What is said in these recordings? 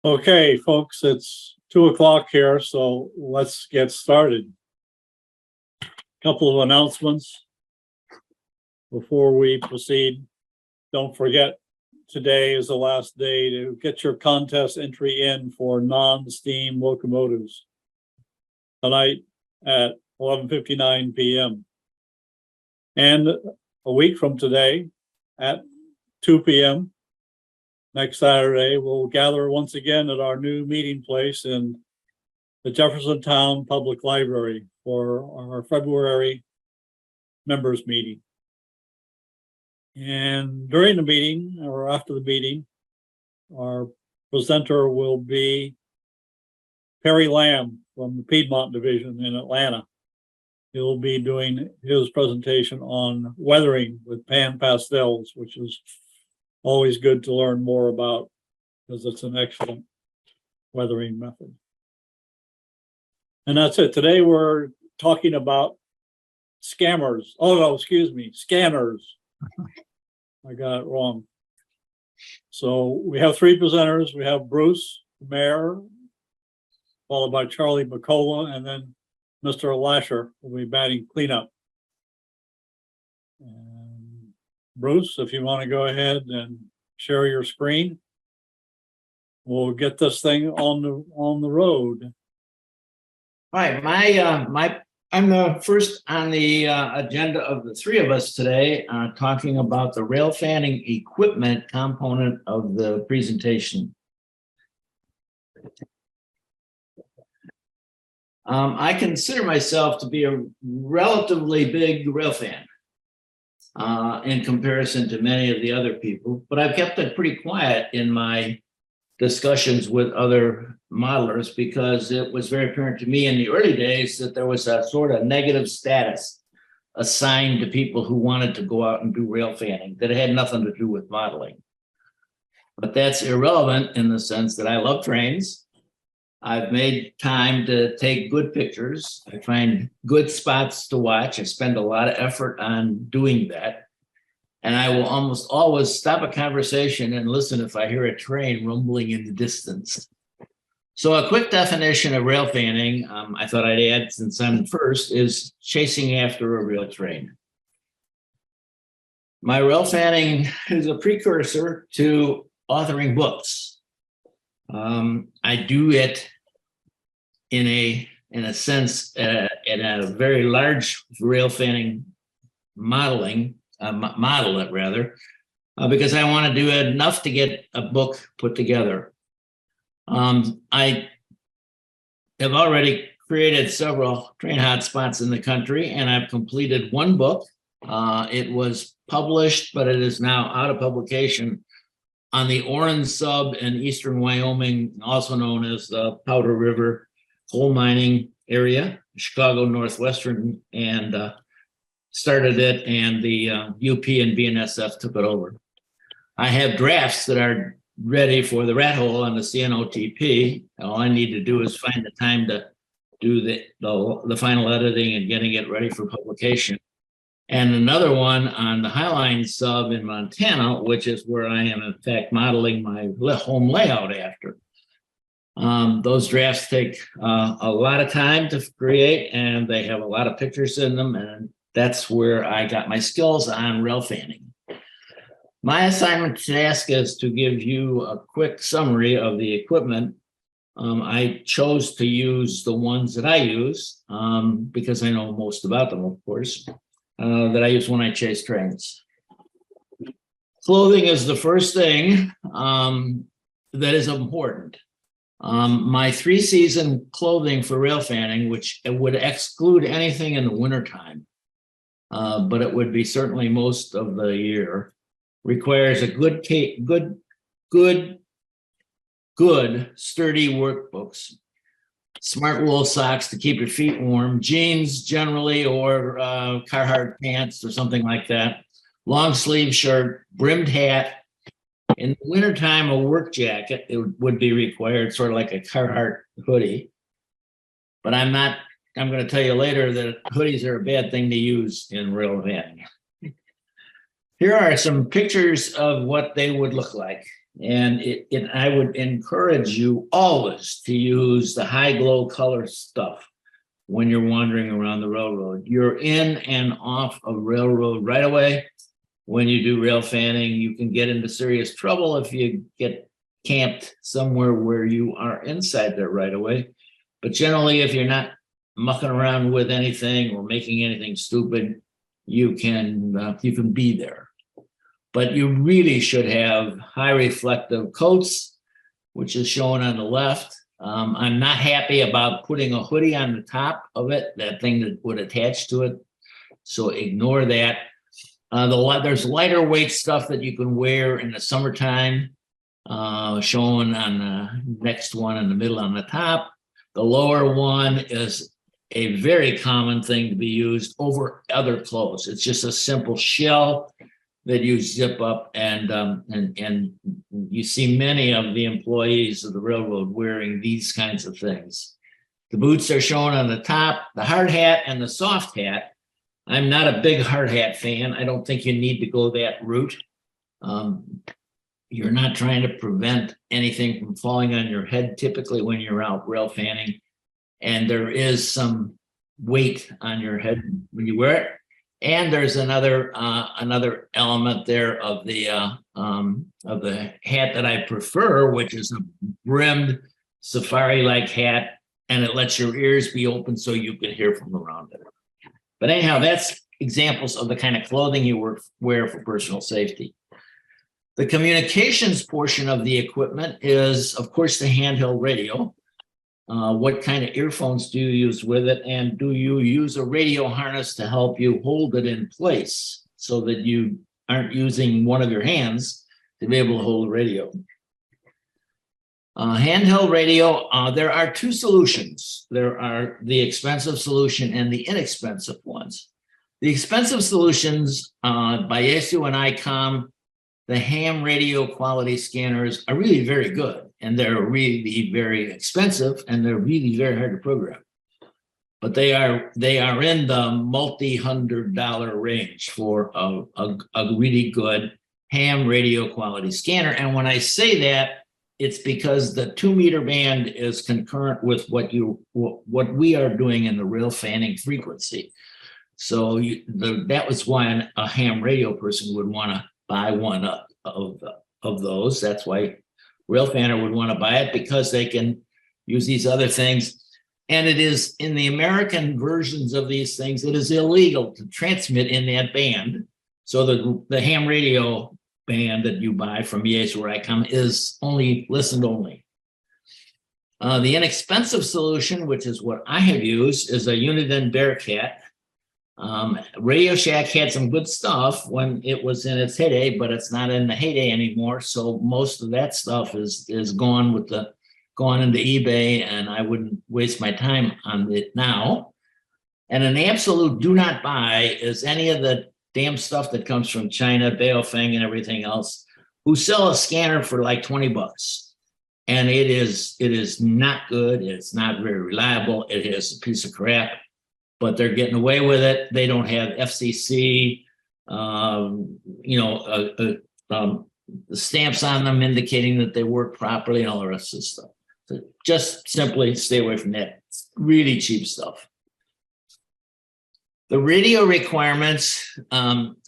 Okay, folks, it's 2:00 here, so let's get started. Couple of announcements before we proceed. Don't forget, today is the last day to get your contest entry in for non-steam locomotives. Tonight at 11:59 p.m. And a week from today at 2 p.m. next Saturday, we'll gather once again at our new meeting place in the Jeffersontown Public Library for our February members meeting. And during the meeting or after the meeting, our presenter will be Perry Lamb from the Piedmont Division in Atlanta. He'll be doing his presentation on weathering with pan pastels, which is always good to learn more about because it's an excellent weathering method. And that's it. Today we're talking about scammers. Oh no, excuse me, scanners. I got it wrong. So we have three presenters. We have Bruce, DeMaeyer, followed by Charlie Buccola, and then Mr. Lasher will be batting cleanup. And Bruce, if you want to go ahead and share your screen, we'll get this thing on the road. All right, I'm the first on the agenda of the three of us today, talking about the railfanning equipment component of the presentation. I consider myself to be a relatively big rail fan in comparison to many of the other people, but I've kept it pretty quiet in my discussions with other modelers because it was very apparent to me in the early days that there was a sort of negative status assigned to people who wanted to go out and do rail fanning that had nothing to do with modeling. But that's irrelevant in the sense that I love trains. I've made time to take good pictures. I find good spots to watch. I spend a lot of effort on doing that. And I will almost always stop a conversation and listen if I hear a train rumbling in the distance. So a quick definition of rail fanning, I thought I'd add since I'm first, is chasing after a rail train. My rail fanning is a precursor to authoring books. I do it in a sense in a very large rail fanning modeling. Model it rather, because I want to do enough to get a book put together. I have already created several train hotspots in the country, and I've completed one book. It was published, but it is now out of publication on the Orange Sub in eastern Wyoming, also known as the Powder River coal mining area, Chicago Northwestern, and started it, and the UP and BNSF took it over. I have drafts that are ready for the rat hole on the CNOTP. All I need to do is find the time to do the final editing and getting it ready for publication. And another one on the Highline sub in Montana, which is where I am in fact modeling my home layout after. Those drafts take a lot of time to create, and they have a lot of pictures in them, and that's where I got my skills on rail fanning. My assignment task is to give you a quick summary of the equipment. I chose to use the ones that I use because I know most about them, of course, that I use when I chase trains. Clothing is the first thing that is important. My 3-season clothing for rail fanning, which would exclude anything in the wintertime, but it would be certainly most of the year, requires a good sturdy work boots, smart wool socks to keep your feet warm, jeans generally, or Carhartt pants or something like that, long sleeve shirt, brimmed hat. In the wintertime, a work jacket, it would be required, sort of like a Carhartt hoodie. But I'm going to tell you later that hoodies are a bad thing to use in rail fanning. Here are some pictures of what they would look like. And I would encourage you always to use the high glow color stuff when you're wandering around the railroad. You're in and off of railroad right away. When you do rail fanning, you can get into serious trouble if you get camped somewhere where you are inside there right away. But generally, if you're not mucking around with anything or making anything stupid, you can be there. But you really should have high reflective coats, which is shown on the left. I'm not happy about putting a hoodie on the top of it, that thing that would attach to it. So ignore that. There's lighter weight stuff that you can wear in the summertime, shown on the next one in the middle on the top. The lower one is a very common thing to be used over other clothes. It's just a simple shell that you zip up, and you see many of the employees of the railroad wearing these kinds of things. The boots are shown on the top, the hard hat and the soft hat. I'm not a big hard hat fan. I don't think you need to go that route. You're not trying to prevent anything from falling on your head typically when you're out rail fanning, and there is some weight on your head when you wear it. And there's another element there of the hat that I prefer, which is a brimmed safari-like hat, and it lets your ears be open so you can hear from around it. But anyhow, that's examples of the kind of clothing you wear for personal safety. The communications portion of the equipment is, of course, the handheld radio. What kind of earphones do you use with it? And do you use a radio harness to help you hold it in place so that you aren't using one of your hands to be able to hold the radio? Handheld radio, there are two solutions. There are the expensive solution and the inexpensive ones. The expensive solutions by Yaesu and ICOM, the ham radio quality scanners are really very good, and they're really very expensive, and they're really very hard to program. But they are in the multi-$100 range for a really good ham radio quality scanner. And when I say that, it's because the 2-meter band is concurrent with what we are doing in the rail fanning frequency. So that was why a ham radio person would want to buy one of those. That's why rail fanner would want to buy it, because they can use these other things. And it is in the American versions of these things, it is illegal to transmit in that band. So the ham radio band that you buy from Yaesu or ICOM is listened only. The inexpensive solution, which is what I have used, is a Uniden Bearcat. Radio Shack had some good stuff when it was in its heyday, but it's not in the heyday anymore. So most of that stuff is gone into eBay, and I wouldn't waste my time on it now. And an absolute do not buy is any of the damn stuff that comes from China, Baofeng and everything else, who sell a scanner for like $20. And it is not good. It's not very reliable. It is a piece of crap, but they're getting away with it. They don't have FCC, stamps on them indicating that they work properly and all the rest of the stuff. So just simply stay away from that. It's really cheap stuff. The radio requirements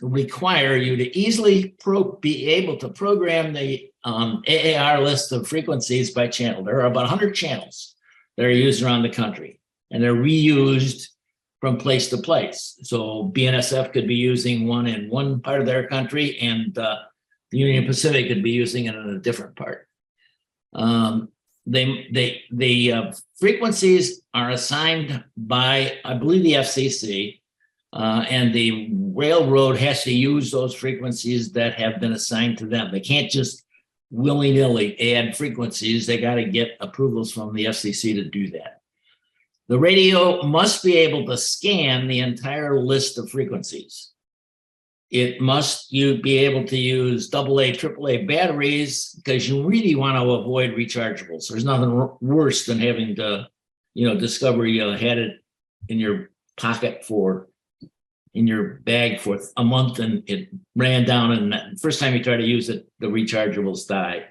require you to easily be able to program the AAR list of frequencies by channel. There are about 100 channels that are used around the country, and they're reused from place to place. So BNSF could be using one in one part of their country, and the Union Pacific could be using it in a different part. The frequencies are assigned by, I believe, the FCC. And the railroad has to use those frequencies that have been assigned to them. They can't just willy-nilly add frequencies. They got to get approvals from the FCC to do that. The radio must be able to scan the entire list of frequencies. It must be able to use AA, AAA batteries, because you really want to avoid rechargeables. There's nothing worse than having to, discover you had it in your pocket in your bag for a month and it ran down, and the first time you try to use it, the rechargeables die.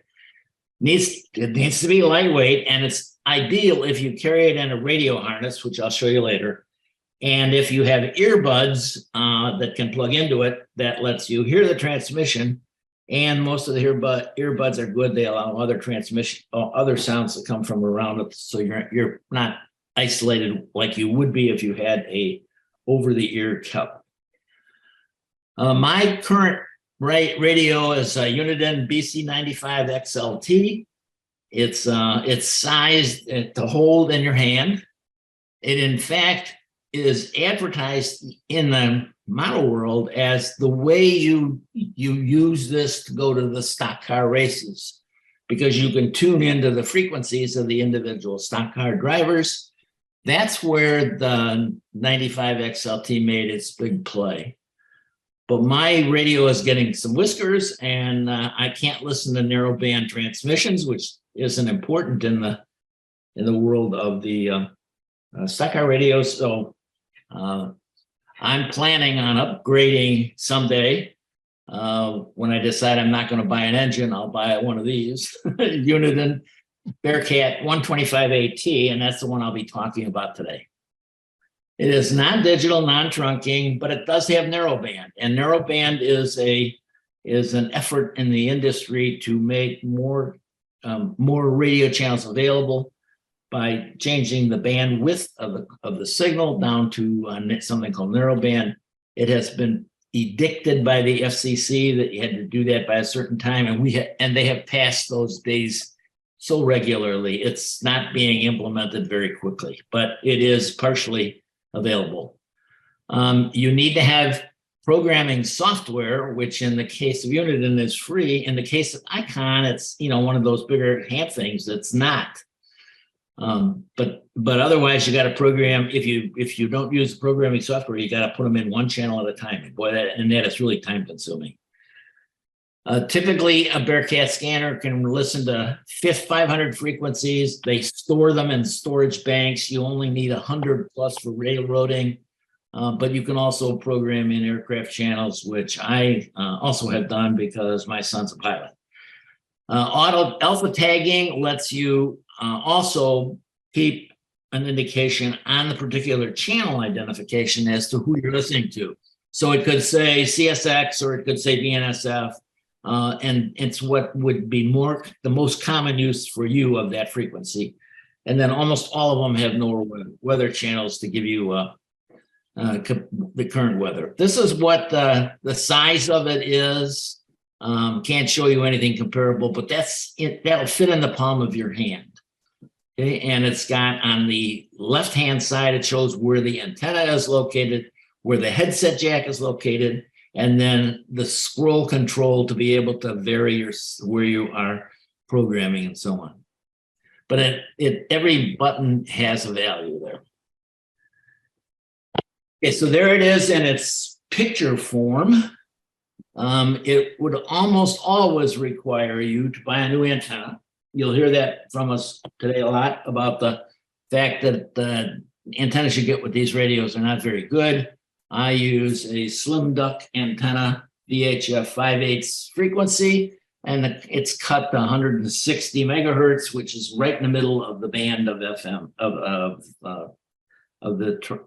It needs to be lightweight, and it's ideal if you carry it in a radio harness, which I'll show you later. And if you have earbuds that can plug into it, that lets you hear the transmission. And most of the earbuds are good. They allow other sounds to come from around it, so you're not isolated like you would be if you had a over-the-ear cup. My current radio is a Uniden BC95 XLT. It's sized to hold in your hand. It, in fact, is advertised in the model world as the way you use this to go to the stock car races, because you can tune into the frequencies of the individual stock car drivers. That's where the 95 XLT made its big play. But my radio is getting some whiskers, and I can't listen to narrowband transmissions, which isn't important in the world of the stock car radios. So I'm planning on upgrading someday. When I decide I'm not going to buy an engine, I'll buy one of these Uniden Bearcat 125 AT, and that's the one I'll be talking about today. It is non-digital, non-trunking, but it does have narrowband, and narrowband is an effort in the industry to make more radio channels available by changing the bandwidth of the signal down to something called narrowband. It has been edicted by the FCC that you had to do that by a certain time, and they have passed those days so regularly. It's not being implemented very quickly, but it is partially available. You need to have programming software, which in the case of Uniden is free. In the case of Icon, it's one of those bigger hand things that's not. But otherwise, you got to program. If you don't use programming software, you got to put them in one channel at a time. And that is really time consuming. Typically, a Bearcat scanner can listen to 500 frequencies. They store them in storage banks. You only need 100 plus for railroading, but you can also program in aircraft channels, which I also have done because my son's a pilot. Auto alpha tagging lets you also keep an indication on the particular channel identification as to who you're listening to. So it could say CSX or it could say BNSF. And it's what would be the most common use for you of that frequency. And then almost all of them have no weather channels to give you the current weather. This is what the size of it is. Can't show you anything comparable, but that'll fit in the palm of your hand. Okay, and it's got on the left-hand side, it shows where the antenna is located, where the headset jack is located, and then the scroll control to be able to vary where you are programming and so on. But every button has a value there. Okay, so there it is in its picture form. It would almost always require you to buy a new antenna. You'll hear that from us today a lot about the fact that the antennas you get with these radios are not very good. I use a slim duck antenna, VHF 5/8 frequency, and it's cut to 160 megahertz, which is right in the middle of the band of FM of the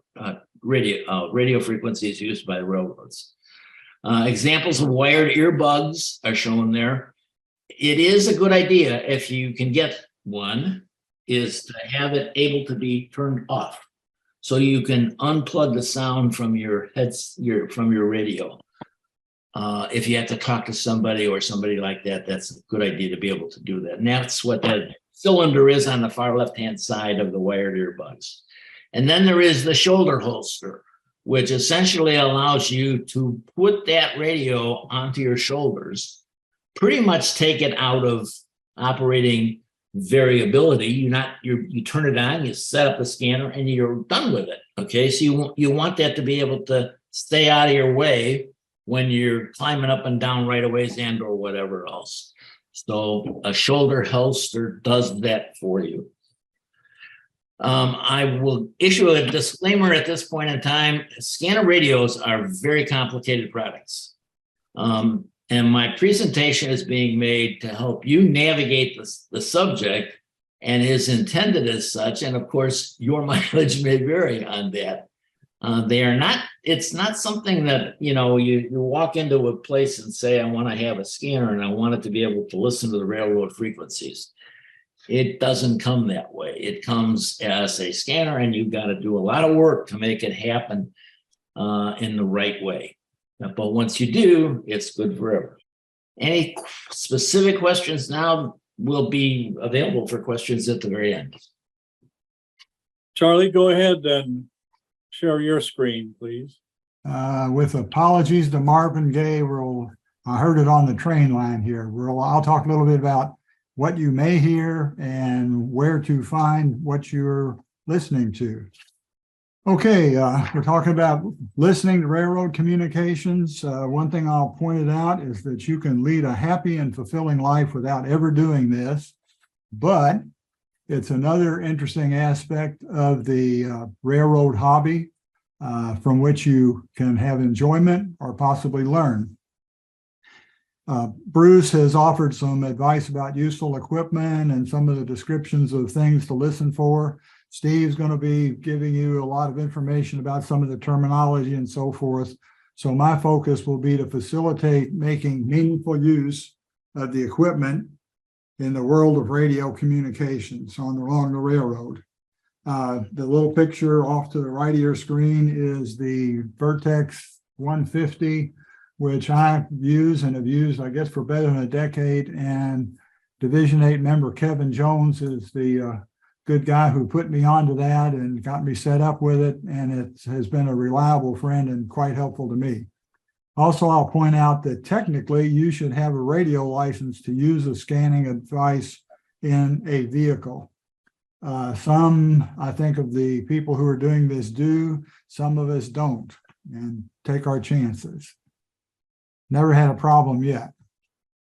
radio frequencies used by railroads. Examples of wired earbuds are shown there. It is a good idea, if you can get one, is to have it able to be turned off, so you can unplug the sound from your radio. If you have to talk to somebody or somebody like that, that's a good idea to be able to do that. And that's what that cylinder is on the far left-hand side of the wired earbuds. And then there is the shoulder holster, which essentially allows you to put that radio onto your shoulders, pretty much take it out of operating variability. You turn it on, you set up the scanner, and you're done with it. Okay, so you want that to be able to stay out of your way when you're climbing up and down right-of-ways and or whatever else. So a shoulder holster does that for you. I will issue a disclaimer at this point in time. Scanner radios are very complicated products. And my presentation is being made to help you navigate the subject and is intended as such. And of course, your mileage may vary on that. They are not, it's not something that, you walk into a place and say, I want to have a scanner and I want it to be able to listen to the railroad frequencies. It doesn't come that way. It comes as a scanner, and you've got to do a lot of work to make it happen in the right way. But once you do, it's good forever. Any specific questions now will be available for questions at the very end. Charlie, go ahead and share your screen, please. With apologies to Marvin Gaye, I heard it on the train line here. I'll talk a little bit about what you may hear and where to find what you're listening to. Okay, we're talking about listening to railroad communications. One thing I'll point out is that you can lead a happy and fulfilling life without ever doing this, but it's another interesting aspect of the railroad hobby from which you can have enjoyment or possibly learn. Bruce has offered some advice about useful equipment and some of the descriptions of things to listen for. Steve's going to be giving you a lot of information about some of the terminology and so forth. So my focus will be to facilitate making meaningful use of the equipment in the world of radio communications along the railroad. The little picture off to the right of your screen is the Vertex 150, which I use and have used, I guess, for better than a decade. And Division 8 member Kevin Jones is the good guy who put me onto that and got me set up with it. And it has been a reliable friend and quite helpful to me. Also, I'll point out that technically you should have a radio license to use a scanning device in a vehicle. Some, I think, of the people who are doing this do, some of us don't, and take our chances. Never had a problem yet.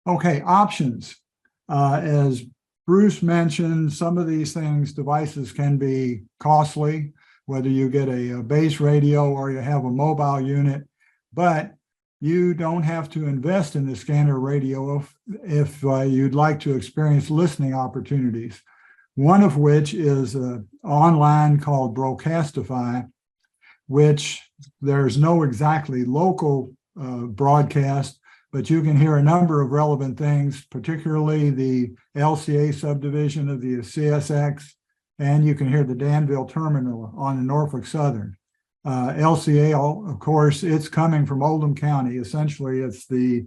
Okay, options. As Bruce mentioned, some of these devices can be costly, whether you get a base radio or you have a mobile unit, but you don't have to invest in the scanner radio if you'd like to experience listening opportunities. One of which is online called Broadcastify, which there's no exactly local broadcast, but you can hear a number of relevant things, particularly the LCA subdivision of the CSX, and you can hear the Danville terminal on the Norfolk Southern. LCA, of course, it's coming from Oldham County. Essentially, it's the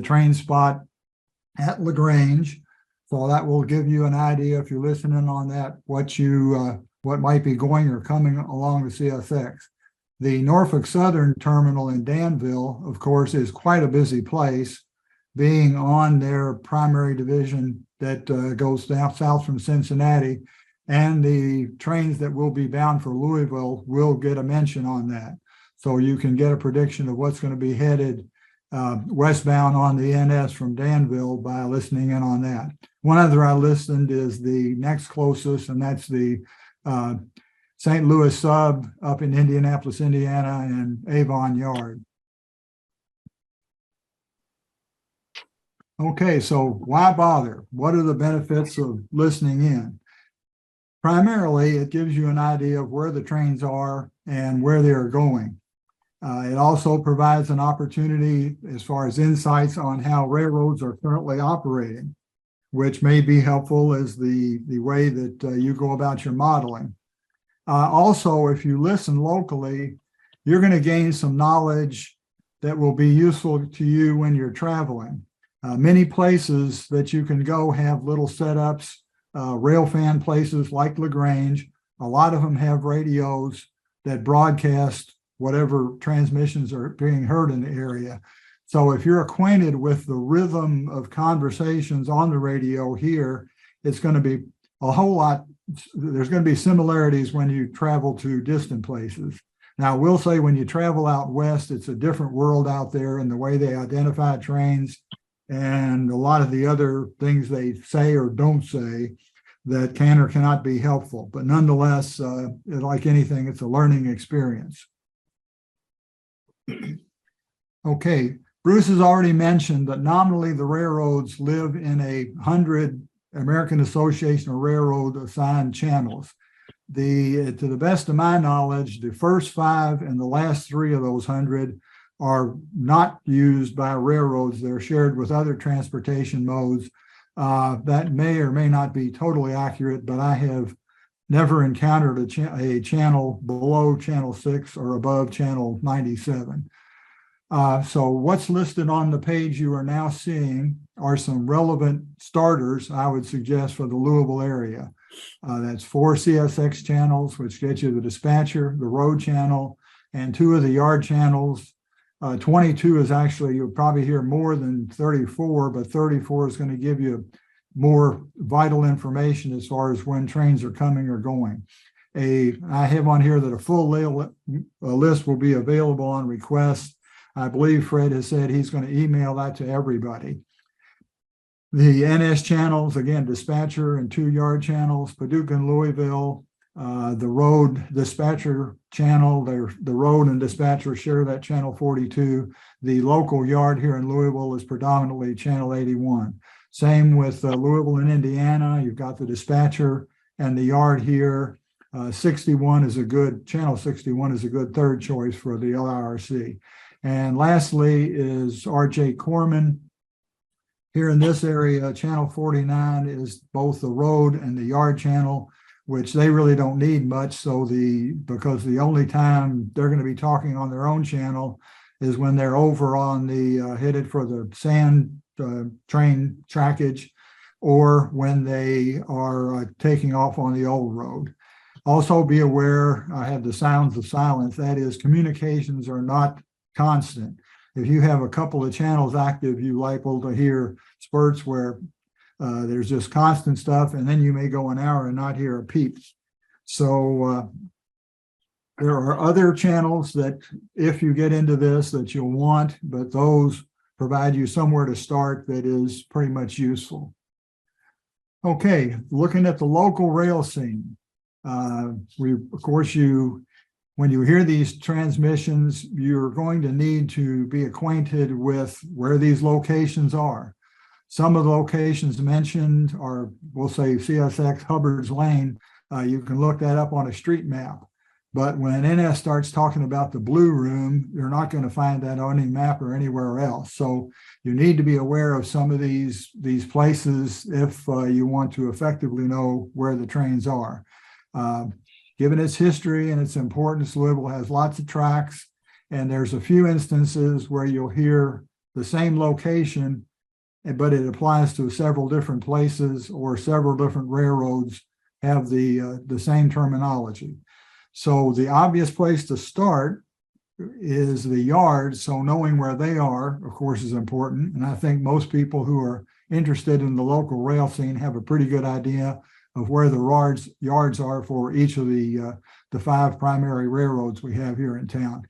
train spot at LaGrange. So that will give you an idea, if you're listening on that, what might be going or coming along the CSX. The Norfolk Southern terminal in Danville, of course, is quite a busy place, being on their primary division that goes down south from Cincinnati, and the trains that will be bound for Louisville will get a mention on that. So you can get a prediction of what's going to be headed westbound on the NS from Danville by listening in on that. One other I listened is the next closest, and that's the St. Louis sub up in Indianapolis, Indiana, and Avon Yard. Okay, so why bother? What are the benefits of listening in? Primarily, it gives you an idea of where the trains are and where they are going. It also provides an opportunity as far as insights on how railroads are currently operating, which may be helpful as the way that you go about your modeling. Also, if you listen locally, you're going to gain some knowledge that will be useful to you when you're traveling. Many places that you can go have little setups, railfan places like LaGrange. A lot of them have radios that broadcast whatever transmissions are being heard in the area. So if you're acquainted with the rhythm of conversations on the radio here, it's going to be a whole lot. There's going to be similarities when you travel to distant places. Now, I will say when you travel out west, it's a different world out there in the way they identify trains and a lot of the other things they say or don't say that can or cannot be helpful. But nonetheless, like anything, it's a learning experience. Okay, Bruce has already mentioned that nominally the railroads live in 100 American Association of Railroad assigned channels. To the best of my knowledge, the first 5 and the last 3 of those 100 are not used by railroads. They're shared with other transportation modes. That may or may not be totally accurate, but I have never encountered a channel below channel 6 or above channel 97. So what's listed on the page you are now seeing are some relevant starters, I would suggest, for the Louisville area. That's 4 CSX channels, which get you the dispatcher, the road channel, and 2 of the yard channels. 22 is actually, you'll probably hear more than 34, but 34 is going to give you more vital information as far as when trains are coming or going. I have on here that a full list will be available on request. I believe Fred has said he's going to email that to everybody. The NS channels, again, dispatcher and 2 yard channels, Paducah and Louisville, the road dispatcher channel, the road and dispatcher share that channel 42. The local yard here in Louisville is predominantly channel 81. Same with Louisville and Indiana. You've got the dispatcher and the yard here. 61 is a good, channel 61 is a good third choice for the LIRC. And lastly is R.J. Corman. Here in this area, channel 49 is both the road and the yard channel, which they really don't need much. Because the only time they're going to be talking on their own channel is when they're over on the headed for the sand train trackage, or when they are taking off on the old road. Also be aware, I have the sounds of silence. That is, communications are not constant. If you have a couple of channels active, you're liable to hear spurts where there's just constant stuff, and then you may go an hour and not hear a peep. So there are other channels that, if you get into this, that you'll want, but those provide you somewhere to start that is pretty much useful. Okay, looking at the local rail scene. Of course, when you hear these transmissions, you're going to need to be acquainted with where these locations are. Some of the locations mentioned are, we'll say, CSX Hubbard's Lane. You can look that up on a street map. But when NS starts talking about the Blue Room, you're not going to find that on any map or anywhere else. So you need to be aware of some of these places if you want to effectively know where the trains are. Given its history and its importance, Louisville has lots of tracks, and there's a few instances where you'll hear the same location, but it applies to several different places, or several different railroads have the same terminology. So the obvious place to start is the yard. So knowing where they are, of course, is important. And I think most people who are interested in the local rail scene have a pretty good idea of where the yards are for each of the 5 primary railroads we have here in town.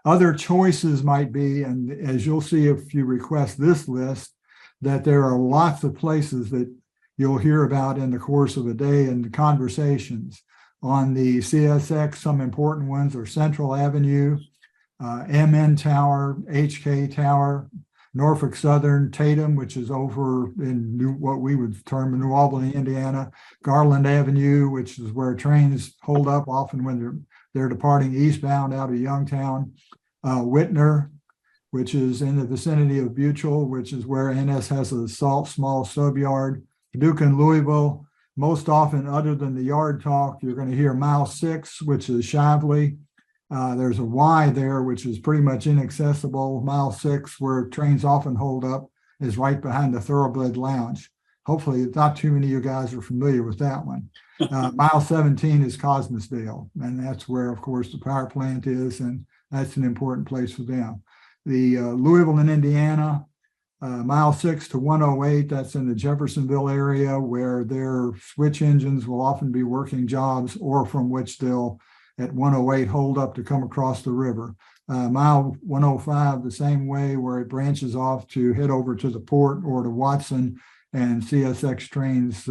Other choices might be, and as you'll see if you request this list, that there are lots of places that you'll hear about in the course of a day and the conversations. On the CSX, some important ones are Central Avenue, MN Tower, HK Tower, Norfolk Southern, Tatum, which is over in what we would term New Albany, Indiana, Garland Avenue, which is where trains hold up often when they're departing eastbound out of Youngtown, Whitner, which is in the vicinity of Buccola, which is where NS has a small subyard, Paducah and Louisville. Most often, other than the yard talk, you're going to hear mile 6, which is Shively. There's a Y there, which is pretty much inaccessible. Mile 6, where trains often hold up, is right behind the Thoroughbred Lounge. Hopefully, not too many of you guys are familiar with that one. Mile 17 is Cosmosdale, and that's where, of course, the power plant is, and that's an important place for them. The Louisville and Indiana, mile 6 to 108, that's in the Jeffersonville area, where their switch engines will often be working jobs, or from which they'll at 108 hold up to come across the river. Mile 105, the same way, where it branches off to head over to the port or to Watson, and CSX trains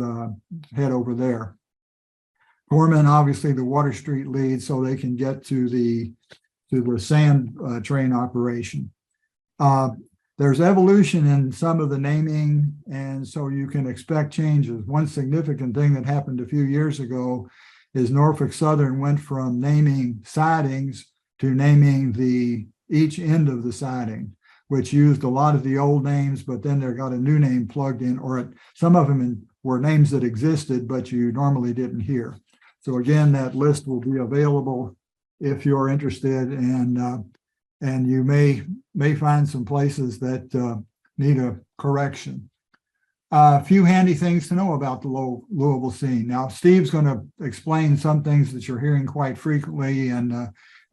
head over there. Gorman, obviously the Water Street lead, so they can get to the sand train operation. There's evolution in some of the naming, and so you can expect changes. One significant thing that happened a few years ago is Norfolk Southern went from naming sidings to naming each end of the siding, which used a lot of the old names, but then they got a new name plugged in, or some of them were names that existed, but you normally didn't hear. So again, that list will be available if you're interested, and you may find some places that need a correction. A few handy things to know about the Louisville scene. Now, Steve's going to explain some things that you're hearing quite frequently, and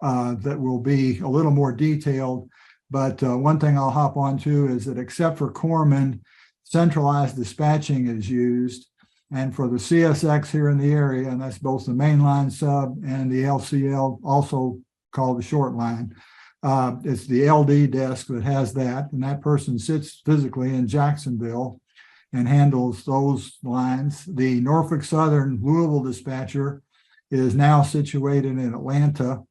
that will be a little more detailed. But one thing I'll hop on to is that except for corpsmen, centralized dispatching is used. And for the CSX here in the area, and that's both the mainline sub and the LCL, also called the short line, it's the LD desk that has that, and that person sits physically in Jacksonville and handles those lines. The Norfolk Southern Louisville dispatcher is now situated in Atlanta.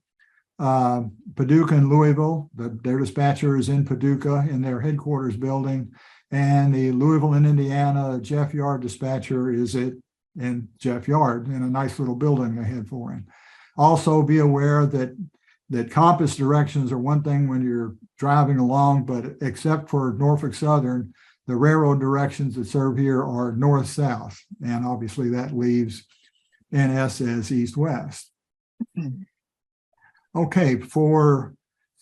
Paducah and Louisville, their dispatcher is in Paducah in their headquarters building, and the Louisville and Indiana Jeff Yard dispatcher is in Jeff Yard in a nice little building they had for him. Also be aware that compass directions are one thing when you're driving along, but except for Norfolk Southern, the railroad directions that serve here are north-south, and obviously that leaves NS as east-west. Okay, for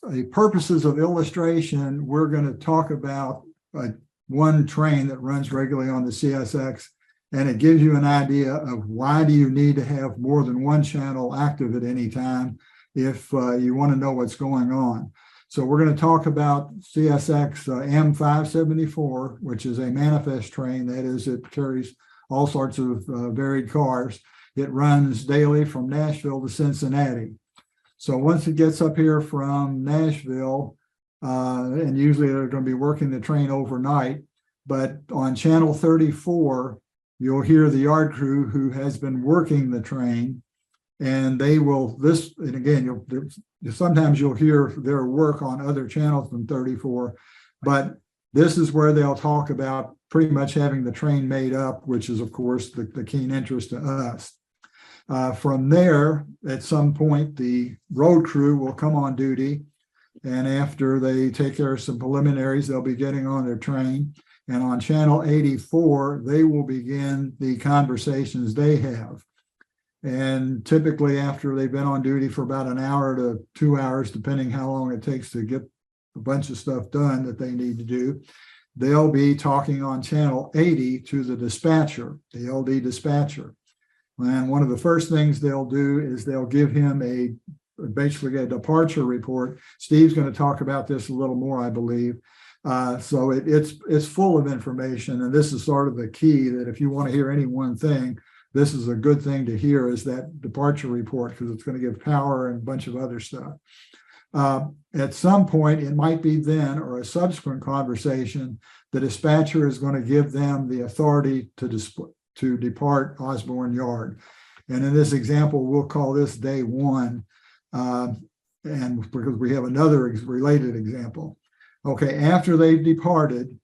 the purposes of illustration, we're going to talk about one train that runs regularly on the CSX, and it gives you an idea of why do you need to have more than one channel active at any time if you want to know what's going on. So we're going to talk about CSX M574, which is a manifest train. That is, it carries all sorts of varied cars. It runs daily from Nashville to Cincinnati. So once it gets up here from Nashville, and usually they're going to be working the train overnight, but on channel 34, you'll hear the yard crew who has been working the train, and they will, and again, sometimes you'll hear their work on other channels than 34, but this is where they'll talk about pretty much having the train made up, which is, of course, the keen interest to us. From there, at some point, the road crew will come on duty, and after they take care of some preliminaries, they'll be getting on their train. And on channel 84, they will begin the conversations they have. And typically after they've been on duty for about an hour to 2 hours, depending how long it takes to get a bunch of stuff done that they need to do, they'll be talking on channel 80 to the dispatcher, the LD dispatcher. And one of the first things they'll do is they'll give him basically a departure report. Steve's going to talk about this a little more, I believe. So it's full of information, and this is sort of the key, that if you want to hear any one thing, this is a good thing to hear, is that departure report, because it's going to give power and a bunch of other stuff. At some point, it might be then or a subsequent conversation, the dispatcher is going to give them the authority to depart Osborne Yard. And in this example, we'll call this day one, and because we have another related example. Okay, after they've departed,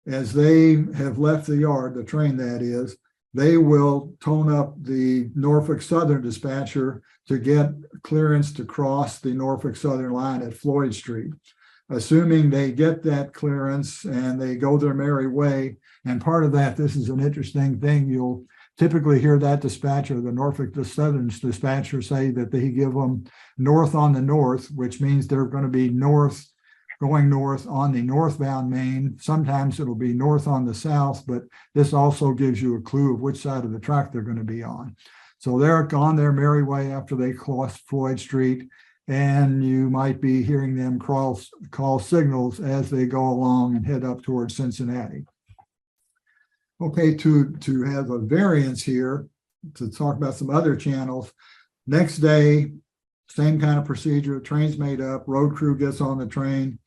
as they have left the yard, the train that is, they will tone up the Norfolk Southern dispatcher to get clearance to cross the Norfolk Southern line at Floyd Street. Assuming they get that clearance and they go their merry way, and part of that, this is an interesting thing, you'll typically hear that dispatcher, the Norfolk Southern dispatcher, say that they give them north on the north, which means they're going to be going north on the northbound main. Sometimes it'll be north on the south, but this also gives you a clue of which side of the track they're going to be on. So they're on their merry way after they cross Floyd Street, and you might be hearing them call signals as they go along and head up towards Cincinnati. Okay, to have a variance here, to talk about some other channels. Next day, same kind of procedure, train's made up, road crew gets on the train.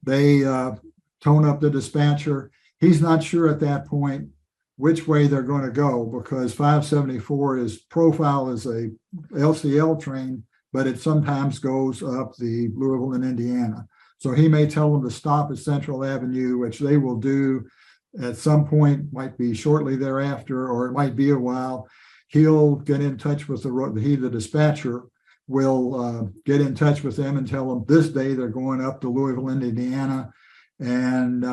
They tone up the dispatcher. He's not sure at that point which way they're going to go, because 574 is profile as a LCL train, but it sometimes goes up the Louisville and Indiana. So he may tell them to stop at Central Avenue, which they will do at some point, might be shortly thereafter, or it might be a while. He'll get in touch with the dispatcher will get in touch with them and tell them this day they're going up to Louisville, Indiana. And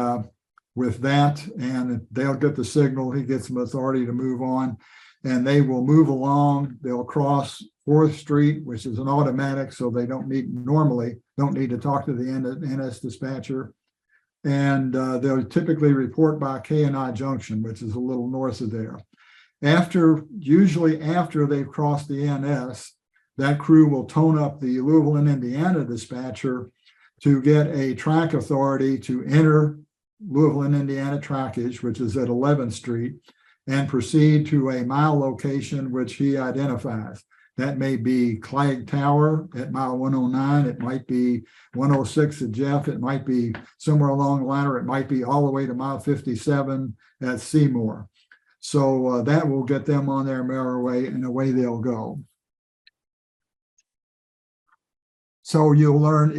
with that, and they'll get the signal, he gets some authority to move on, and they will move along. They'll cross 4th Street, which is an automatic, so they don't need to talk to the NS dispatcher. And they'll typically report by K&I Junction, which is a little north of there. Usually after they've crossed the NS, that crew will tone up the Louisville and Indiana dispatcher to get a track authority to enter Louisville and Indiana trackage, which is at 11th Street, and proceed to a mile location which he identifies. That may be Clag Tower at mile 109. It might be 106 at Jeff. It might be somewhere along the line, or it might be all the way to mile 57 at Seymour. So that will get them on their merry way, and away they'll go. So you'll learn,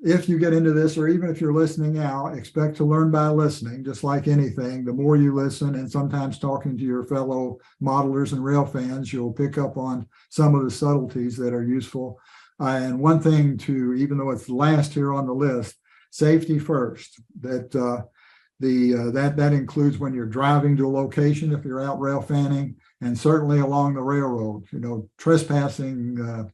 if you get into this, or even if you're listening now, expect to learn by listening, just like anything. The more you listen, and sometimes talking to your fellow modelers and rail fans, you'll pick up on some of the subtleties that are useful. And one thing to, even though it's last here on the list, safety first. That includes when you're driving to a location, if you're out rail fanning, and certainly along the railroad. Trespassing.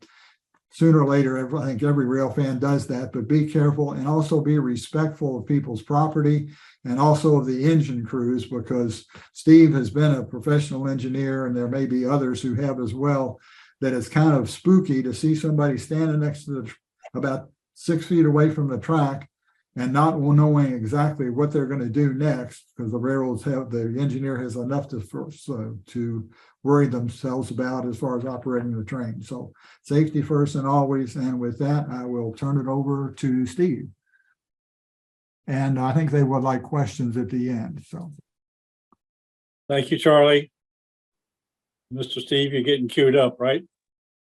Sooner or later, I think every rail fan does that, but be careful and also be respectful of people's property and also of the engine crews, because Steve has been a professional engineer, and there may be others who have as well, that it's kind of spooky to see somebody standing next to about 6 feet away from the track and not knowing exactly what they're going to do next, because the engineer has enough to worry themselves about as far as operating the train. So safety first and always. And with that, I will turn it over to Steve. And I think they would like questions at the end. So Thank you, Charlie. Mr. Steve, you're getting queued up, right?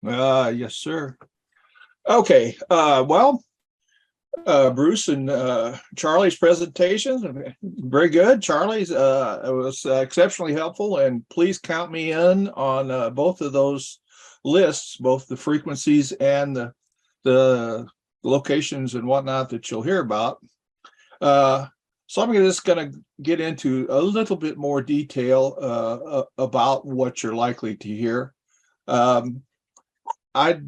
Yes, sir. Okay. Bruce and Charlie's presentations, very good. Charlie's was exceptionally helpful, and please count me in on both of those lists, both the frequencies and the locations and whatnot that you'll hear about. So I'm just going to get into a little bit more detail about what you're likely to hear. I kind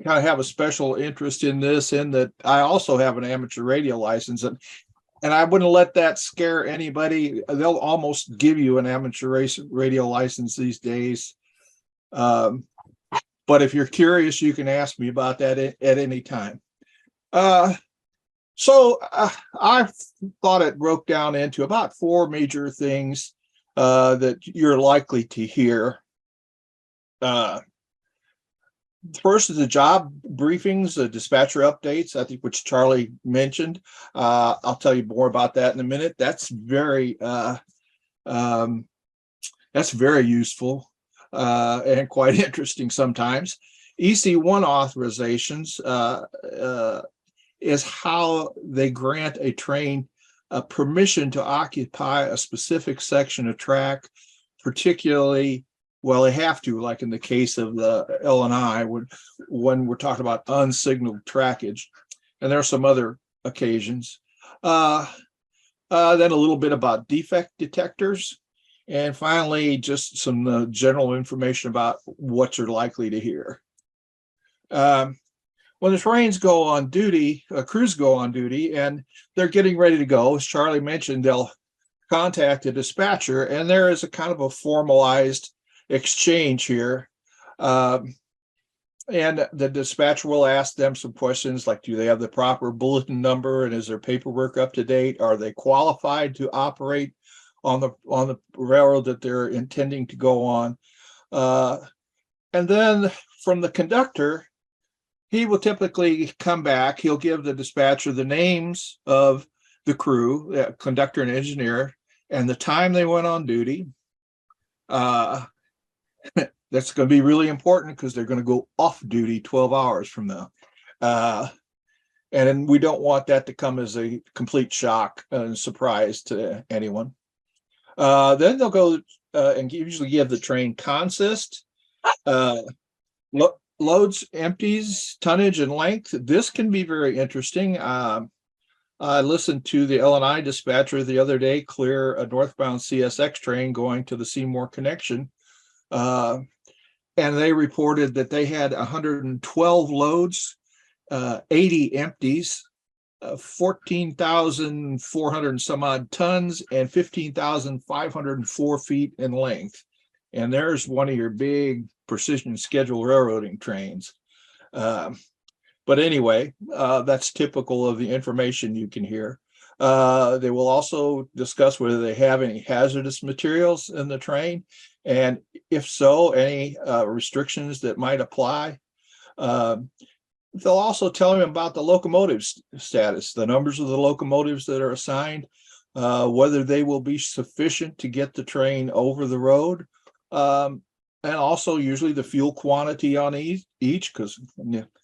of have a special interest in this, in that I also have an amateur radio license, and I wouldn't let that scare anybody. They'll almost give you an amateur radio license these days. But if you're curious, you can ask me about that at any time. So I thought it broke down into about 4 major things that you're likely to hear. First is the job briefings, the dispatcher updates, I think, which Charlie mentioned. I'll tell you more about that in a minute. That's very useful and quite interesting sometimes. EC1 authorizations is how they grant a train permission to occupy a specific section of track, particularly. Well, they have to, like in the case of the L&I, when we're talking about unsignaled trackage, and there are some other occasions. Then a little bit about defect detectors, and finally, just some general information about what you're likely to hear. When the trains go on duty, crews go on duty, and they're getting ready to go, as Charlie mentioned, they'll contact a dispatcher, and there is a kind of a formalized exchange here, and the dispatcher will ask them some questions like, do they have the proper bulletin number, and is their paperwork up to date? Are they qualified to operate on the railroad that they're intending to go on? And then from the conductor, he will typically come back. He'll give the dispatcher the names of the crew, conductor and engineer, and the time they went on duty. That's going to be really important because they're going to go off duty 12 hours from now. And we don't want that to come as a complete shock and surprise to anyone. Then they'll go and usually give the train consist, loads, empties, tonnage, and length. This can be very interesting. I listened to the L&I dispatcher the other day clear a northbound CSX train going to the Seymour connection. And they reported that they had 112 loads, 80 empties, 14,400 and some odd tons, and 15,504 feet in length. And there's one of your big precision schedule railroading trains. But anyway, that's typical of the information you can hear. They will also discuss whether they have any hazardous materials in the train, and if so, any restrictions that might apply. They'll also tell them about the locomotive status, the numbers of the locomotives that are assigned, whether they will be sufficient to get the train over the road, and also usually the fuel quantity on each, because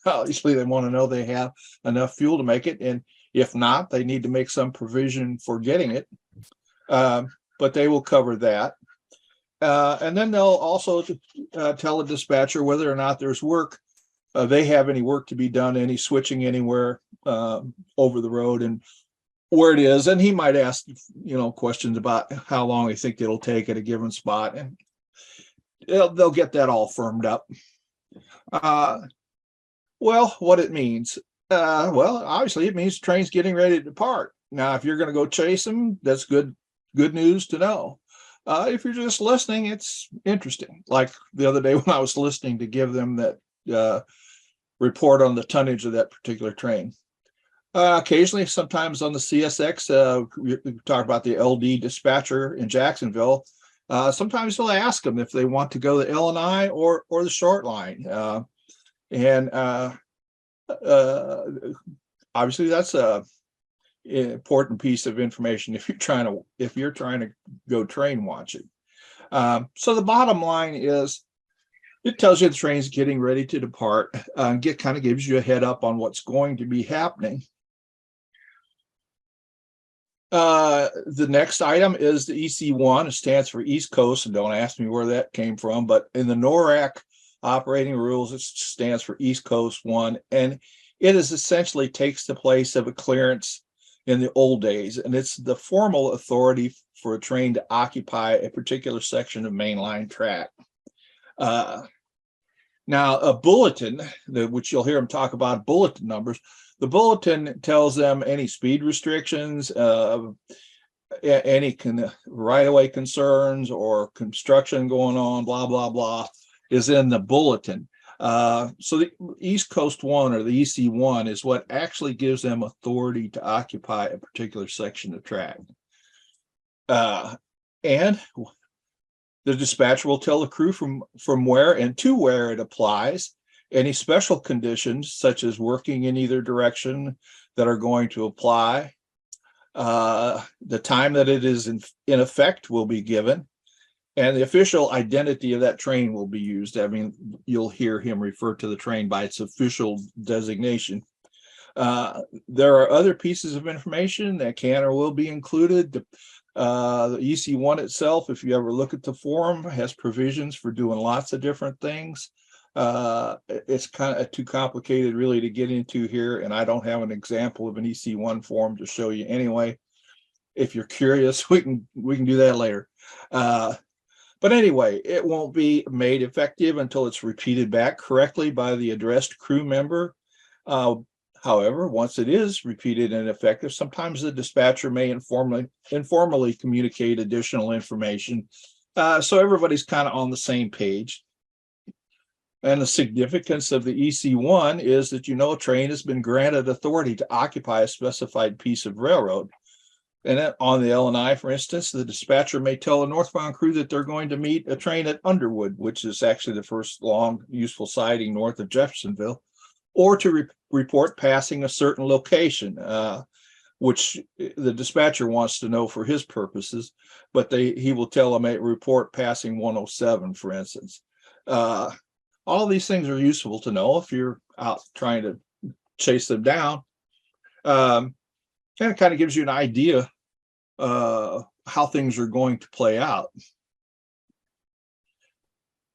obviously they want to know they have enough fuel to make it, and if not, they need to make some provision for getting it. But they will cover that. And then they'll also tell the dispatcher whether or not there's work. They have any work to be done, any switching anywhere over the road and where it is. And he might ask, questions about how long they think it'll take at a given spot. And they'll get that all firmed up. Well, what it means. Obviously it means the train's getting ready to depart. Now, if you're going to go chase them, that's good news to know. If you're just listening, it's interesting. Like the other day when I was listening to give them that report on the tonnage of that particular train. Occasionally, sometimes on the CSX, we talk about the LD dispatcher in Jacksonville. Sometimes they'll ask them if they want to go the L&I or the short line. Obviously that's a important piece of information if you're trying to go train watching. So the bottom line is, it tells you the train's getting ready to depart, and kind of gives you a head up on what's going to be happening. The next item is the EC1. It stands for East Coast, and don't ask me where that came from, but in the NORAC operating rules, it stands for East Coast 1, and it is essentially takes the place of a clearance in the old days, and it's the formal authority for a train to occupy a particular section of mainline track. Now, a bulletin, which you'll hear them talk about bulletin numbers, the bulletin tells them any speed restrictions, any right-of-way concerns or construction going on, blah, blah, blah, is in the bulletin. So the East Coast 1 or the EC1 is what actually gives them authority to occupy a particular section of track. And the dispatcher will tell the crew from where and to where it applies, any special conditions such as working in either direction that are going to apply. The time that it is in effect will be given, and the official identity of that train will be used. I mean, you'll hear him refer to the train by its official designation. There are other pieces of information that can or will be included. The EC1 itself, if you ever look at the form, has provisions for doing lots of different things. It's kind of too complicated really to get into here, and I don't have an example of an EC1 form to show you anyway. If you're curious, we can do that later. But anyway, it won't be made effective until it's repeated back correctly by the addressed crew member. However, once it is repeated and effective, sometimes the dispatcher may informally communicate additional information. So everybody's kind of on the same page. And the significance of the EC1 is that a train has been granted authority to occupy a specified piece of railroad. And on the L&I, for instance, the dispatcher may tell a northbound crew that they're going to meet a train at Underwood, which is actually the first long, useful siding north of Jeffersonville, or to report passing a certain location, which the dispatcher wants to know for his purposes, but he will tell them a report passing 107, for instance. All these things are useful to know if you're out trying to chase them down. Kind of gives you an idea how things are going to play out.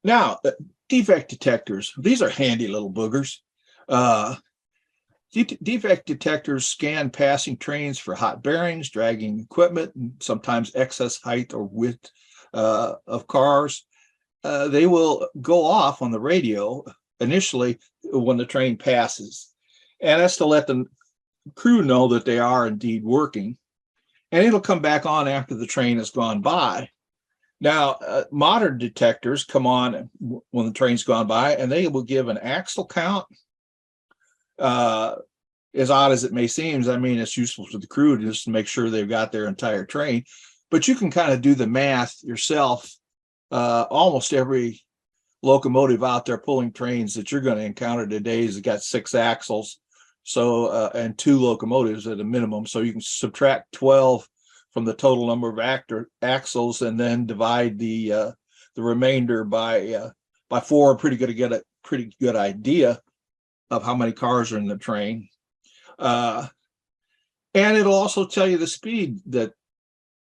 Now, defect detectors. These are handy little boogers. Defect detectors scan passing trains for hot bearings, dragging equipment, and sometimes excess height or width of cars. They will go off on the radio initially when the train passes. And that's to let the crew know that they are indeed working. And it'll come back on after the train has gone by. Now, modern detectors come on when the train's gone by, and they will give an axle count. As odd as it may seem, I mean, it's useful to the crew just to make sure they've got their entire train. But you can kind of do the math yourself. Almost every locomotive out there pulling trains that you're going to encounter today has got 6 axles, so and 2 locomotives at a minimum. So you can subtract 12 from the total number of axles, and then divide the remainder by 4. Pretty good to get a pretty good idea of how many cars are in the train. And it'll also tell you the speed that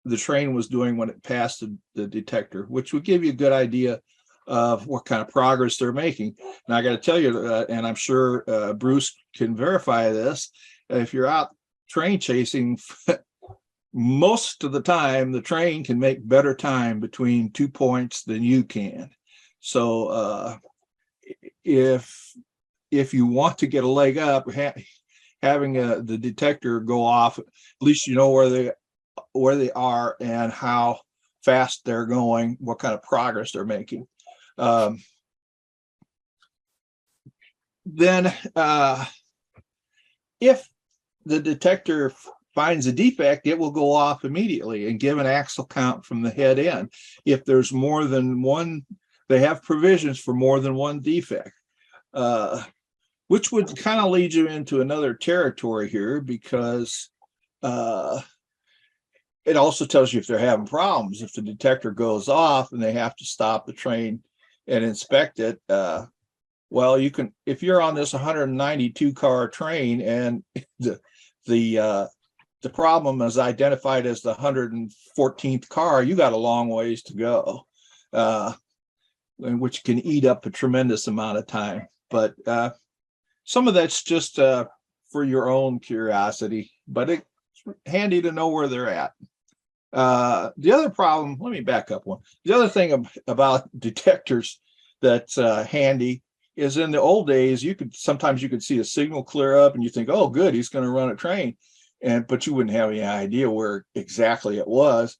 the train was doing when it passed the detector, which would give you a good idea of what kind of progress they're making. Now, I got to tell you, and I'm sure Bruce can verify this, if you're out train chasing, most of the time, the train can make better time between 2 points than you can. So if you want to get a leg up, having the detector go off, at least you know where they are and how fast they're going, what kind of progress they're making. Then if the detector finds a defect, it will go off immediately and give an axle count from the head end. If there's more than one, they have provisions for more than one defect, which would kind of lead you into another territory here, because it also tells you if they're having problems. If the detector goes off and they have to stop the train and inspect it, well, you can, if you're on this 192 car train and the problem is identified as the 114th car, you got a long ways to go, which can eat up a tremendous amount of time. But some of that's just for your own curiosity, but it's handy to know where they're at. The other problem, let me back up one. The other thing about detectors that's handy is, in the old days, sometimes you could see a signal clear up and you think, oh, good, he's going to run a train. But you wouldn't have any idea where exactly it was.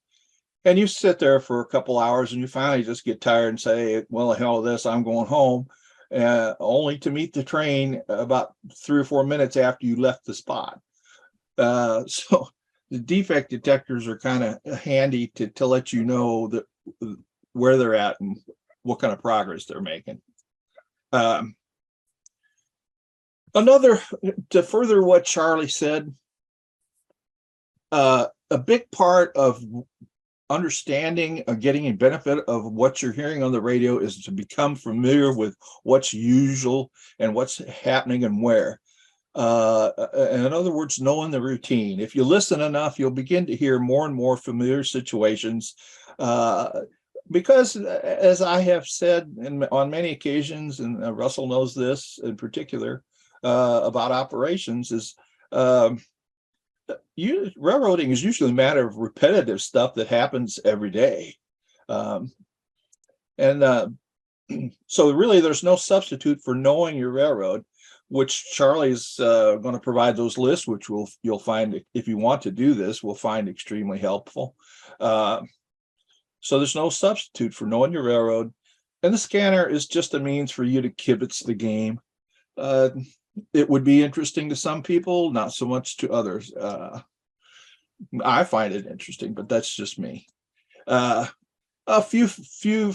And you sit there for a couple hours and you finally just get tired and say, well, the hell with this, I'm going home, only to meet the train about 3 or 4 minutes after you left the spot. So the defect detectors are kind of handy to let you know that where they're at and what kind of progress they're making. Another, to further what Charlie said, a big part of understanding or getting a benefit of what you're hearing on the radio is to become familiar with what's usual and what's happening and where. In other words, knowing the routine. If you listen enough, you'll begin to hear more and more familiar situations. Because, as I have said on many occasions, and Russell knows this in particular about operations, is railroading is usually a matter of repetitive stuff that happens every day. So really, there's no substitute for knowing your railroad, which Charlie's going to provide those lists, which you'll find, if you want to do this, will find extremely helpful. So there's no substitute for knowing your railroad, and the scanner is just a means for you to kibitz the game. It would be interesting to some people, not so much to others. I find it interesting, but that's just me. A few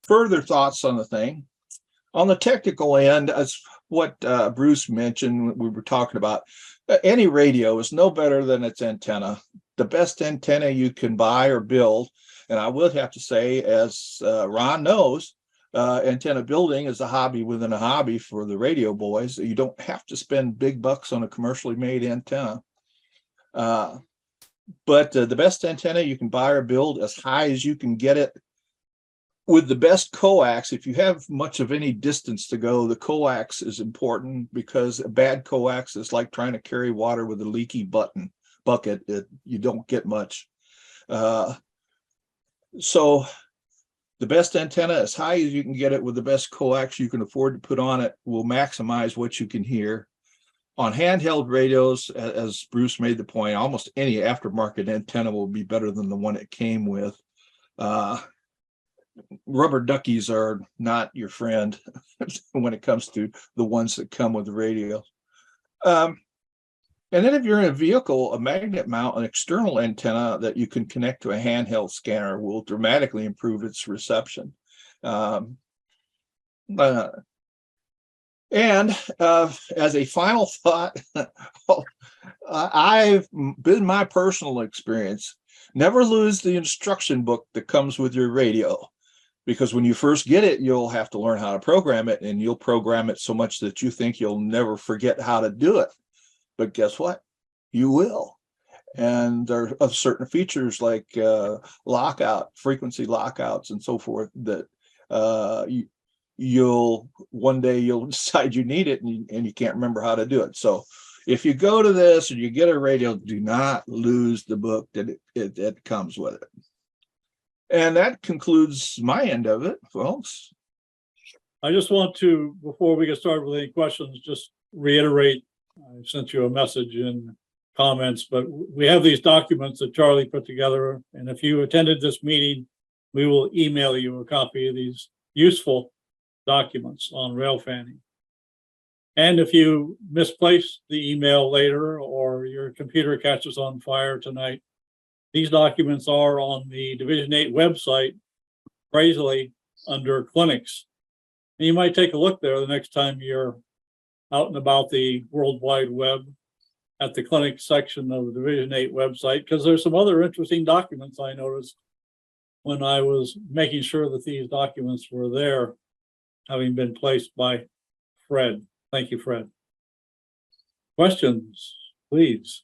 further thoughts on the thing. On the technical end, as what Bruce mentioned, we were talking about, any radio is no better than its antenna. The best antenna you can buy or build, and I would have to say, as Ron knows, Antenna building is a hobby within a hobby for the radio boys. You don't have to spend big bucks on a commercially made antenna. But the best antenna you can buy or build as high as you can get it with the best coax. If you have much of any distance to go, the coax is important, because a bad coax is like trying to carry water with a leaky bucket. You don't get much. So the best antenna, as high as you can get it with the best coax you can afford to put on it, will maximize what you can hear. On handheld radios, as Bruce made the point, almost any aftermarket antenna will be better than the one it came with. Rubber duckies are not your friend when it comes to the ones that come with the radio. And then if you're in a vehicle, a magnet mount, an external antenna that you can connect to a handheld scanner will dramatically improve its reception. And as a final thought, I've been my personal experience, never lose the instruction book that comes with your radio, because when you first get it, you'll have to learn how to program it, and you'll program it so much that you think you'll never forget how to do it. But guess what? You will. And there are certain features like frequency lockouts and so forth that you'll one day you'll decide you need it, and you can't remember how to do it. So if you go to this or you get a radio, do not lose the book that it comes with it. And that concludes my end of it, folks. I just want to, before we get started with any questions, just reiterate, I sent you a message in comments, but we have these documents that Charlie put together. And if you attended this meeting, we will email you a copy of these useful documents on Railfanning. And if you misplace the email later, or your computer catches on fire tonight, these documents are on the Division 8 website, crazily under clinics. And you might take a look there the next time you're out and about the World Wide Web at the clinic section of the Division 8 website, because there's some other interesting documents I noticed when I was making sure that these documents were there, having been placed by Fred. Thank you, Fred. Questions, please.